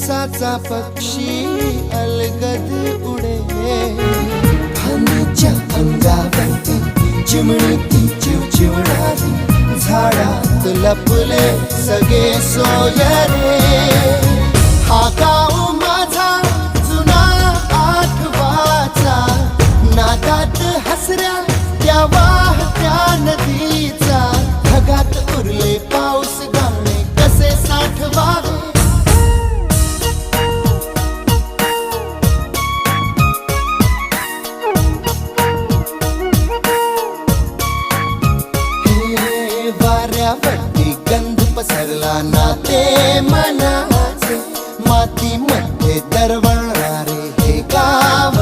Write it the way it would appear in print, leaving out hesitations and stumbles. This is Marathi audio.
विसाचा पक्षी अलगद उडे, फांदीच्या अंगावरती चिमणी चिवचिवणारी, झाडात लपले सगळे सोयरे. हा गाव माझा जुना आठवाचा, नादात हसऱ्या त्या वाहत्या नदीचा, ढगात उरले पाऊस गाणे कसे साठवावे. वाऱ्यावरती गंध पसरला ना ते मनाचे, मातीमध्ये दरवळणारे हे गाव